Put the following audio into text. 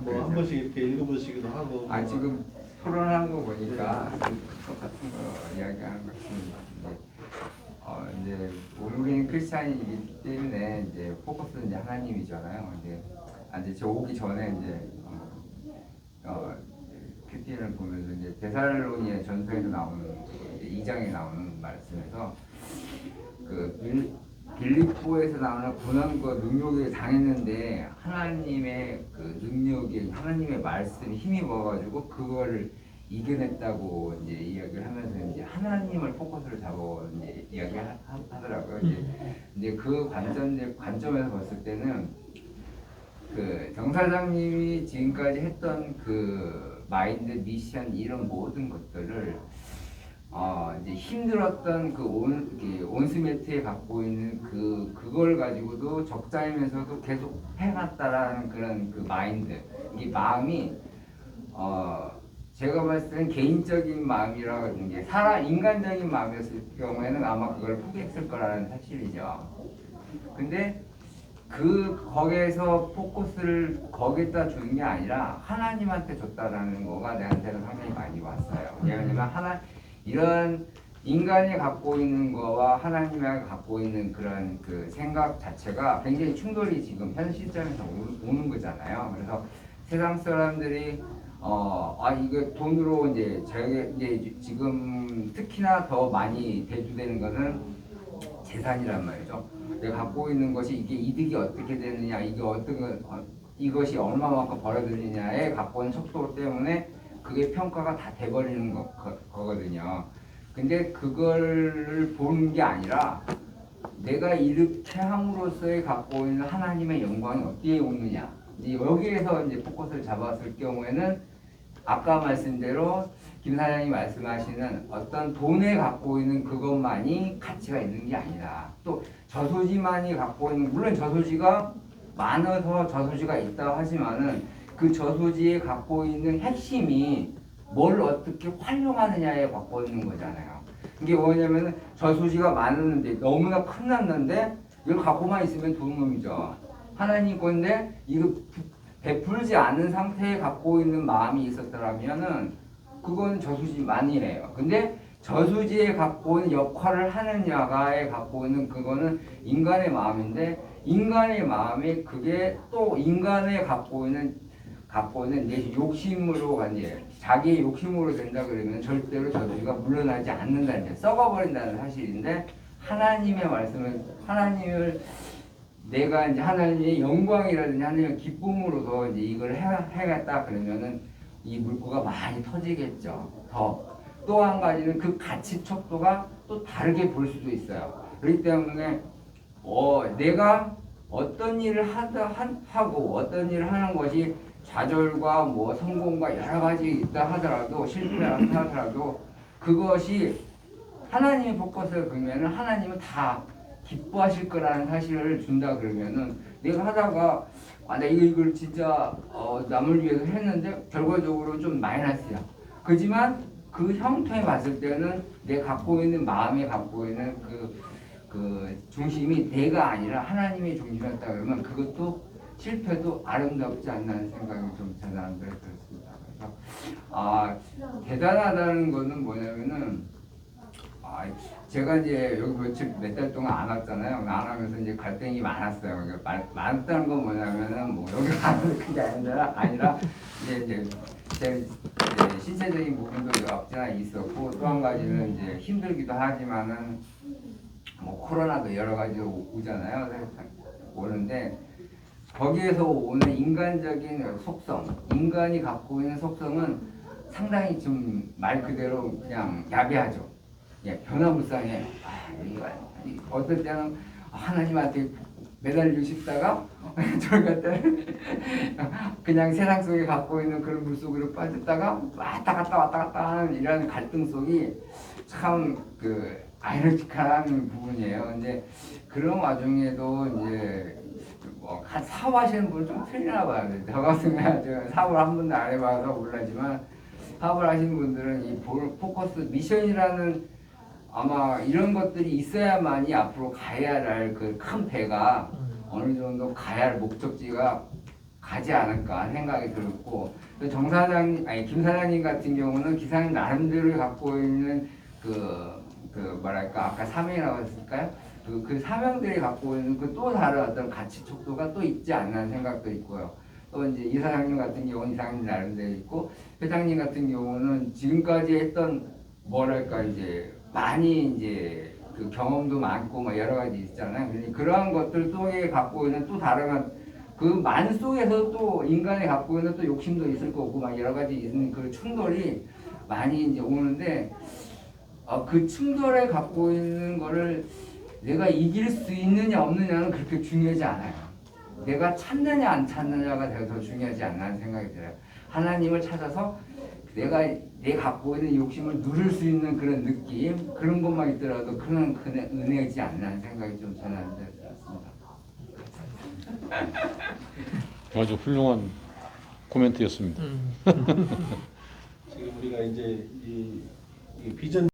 뭐 한 그렇죠. 번씩 이렇게 읽어보시기도 하고. 아 지금 토론한 거 보니까 똑같은 거 이야기하는 것 같습니다. 이제 우리는 크리스찬이기 때문에 이제 포커스는 이제 하나님이잖아요. 이제 저 오기 전에 이제 큐티를 보면서 이제 데살로니의 전서에서 나오는 2장에 나오는 말씀에서 그 빌립보에서 나오는 고난과 능력에 당했는데 하나님의 그 능력이 하나님의 말씀이 힘입어가지고 그거를 이겨냈다고 이제 이야기를 하면서 이제 하나님을 포커스를 잡아 이제 이야기하더라고요. 이제 그 관점에서 봤을 때는 그 정 사장님이 지금까지 했던 그 마인드, 미션 이런 모든 것들을 이제 힘들었던 그 온스매트에 갖고 있는 그걸 가지고도 적자이면서도 계속 해갔다라는 그런 그 마인드, 이 마음이 제가 봤을 때는 개인적인 마음이라고 하는 게 인간적인 마음이었을 경우에는 아마 그걸 포기했을 거라는 사실이죠. 근데 거기에서 포커스를 거기다 주는 게 아니라 하나님한테 줬다라는 거가 내한테는 상당히 많이 왔어요. 왜냐면 이런 인간이 갖고 있는 거와 하나님이 갖고 있는 그런 그 생각 자체가 굉장히 충돌이 지금 현 시점에서 오는 거잖아요. 그래서 세상 사람들이 이거 돈으로 이제 지금 특히나 더 많이 대두되는 거는 재산이란 말이죠. 내가 갖고 있는 것이 이게 이득이 어떻게 되느냐, 이것이 얼마만큼 벌어들이냐에 갖고 있는 척도 때문에 그게 평가가 다 돼버리는 거거든요. 근데 그걸 보는 게 아니라 내가 이렇게 함으로써 갖고 있는 하나님의 영광이 어디에 오느냐. 여기에서 이제 포커스를 잡았을 경우에는 아까 말씀대로 김 사장님이 말씀하시는 어떤 돈에 갖고 있는 그것만이 가치가 있는 게 아니라 또 저수지만이 갖고 있는, 물론 저수지가 많아서 저수지가 있다고 하지만은 그 저수지에 갖고 있는 핵심이 뭘 어떻게 활용하느냐에 갖고 있는 거잖아요. 이게 뭐냐면은 저수지가 많았는데 너무나 큰났는데 이걸 갖고만 있으면 도둑놈이죠. 하나님 건데 이거 베풀지 않은 상태에 갖고 있는 마음이 있었더라면은 그건 저수지만이에요. 근데 저수지에 갖고 있는 역할을 하느냐가에 갖고 있는 그거는 인간의 마음인데 인간의 마음이 그게 또 인간의 갖고 있는 내 욕심으로 이제 자기의 욕심으로 된다 그러면 절대로 저수지가 물러나지 않는다는 게 썩어버린다는 사실인데 하나님의 말씀은 내가 이제 하나님의 영광이라든지 하나님의 기쁨으로서 이제 이걸 해갔다 그러면은 이 물고가 많이 터지겠죠. 또 한 가지는 그 가치 척도가 또 다르게 볼 수도 있어요. 그렇기 때문에 내가 어떤 일을 하고 어떤 일을 하는 것이 좌절과 뭐 성공과 여러 가지 있다 하더라도 실패를 하더라도 그것이 하나님의 포커스를 그러면은 하나님은 다 기뻐하실 거라는 사실을 준다 그러면은 내가 하다가 내가 이걸 진짜 남을 위해서 했는데 결과적으로 좀 마이너스야. 그지만 그 형태에 봤을 때는 내가 갖고 있는 마음에 갖고 있는 그 중심이 내가 아니라 하나님의 중심이었다 그러면 그것도 실패도 아름답지 않나는 생각이 좀 대단한 그래 들었습니다. 그래서 대단하다는 거는 뭐냐면은 제가 이제 여기 몇 달 동안 안 왔잖아요. 안 하면서 이제 갈등이 많았어요. 많았다는 건 뭐냐면은 뭐 여기 가는 그게 아니라 이제 제 신체적인 부분도 없지나 있었고 또 한 가지는 이제 힘들기도 하지만은 뭐 코로나도 여러 가지 오잖아요. 오는데 거기에서 오는 인간적인 속성, 인간이 갖고 있는 속성은 상당히 좀 말 그대로 그냥 야비하죠. 변화무쌍해. 어떨 때는 하나님한테 매달리고 싶다가 저희 같은 그냥 세상 속에 갖고 있는 그런 물속으로 빠졌다가 왔다 갔다 하는 이런 갈등 속이 참 그 아이러니컬한 부분이에요. 근데 그런 와중에도 이제 뭐 사업하시는 분은 좀 틀리나 봐요. 저 같은 경우는 사업을 한 번도 안 해봐서 몰라지만 사업을 하시는 분들은 이 포커스 미션이라는 아마 이런 것들이 있어야만이 앞으로 가야 할 그 큰 배가 어느 정도 가야 할 목적지가 가지 않을까 생각이 들었고 정 사장 아니 김 사장님 같은 경우는 기사님 나름대로 갖고 있는 그 뭐랄까 아까 사명이라고 했을까요? 그 사명들이 갖고 있는 그 또 다른 어떤 가치 척도가 또 있지 않나 하는 생각도 있고요. 또 이제 이 사장님 같은 경우는 이사장님 나름대로 있고 회장님 같은 경우는 지금까지 했던 뭐랄까 이제 많이 이제 그 경험도 많고 뭐 여러 가지 있잖아요. 그러니 그러한 것들 속에 갖고 있는 또 다른 그 만 속에서 또 인간이 갖고 있는 또 욕심도 있을 거고 막 여러 가지 있는 그 충돌이 많이 이제 오는데 그 충돌에 갖고 있는 거를 내가 이길 수 있느냐 없느냐는 그렇게 중요하지 않아요. 내가 찾느냐 안 찾느냐가 더 중요하지 않나 하는 생각이 들어요. 하나님을 찾아서 내 갖고 있는 욕심을 누릴 수 있는 그런 느낌 그런 것만 있더라도 그런 은혜이지 않나 하는 생각이 좀 저는 들었습니다. 아주 훌륭한 코멘트였습니다. 지금 우리가 이제 이 비전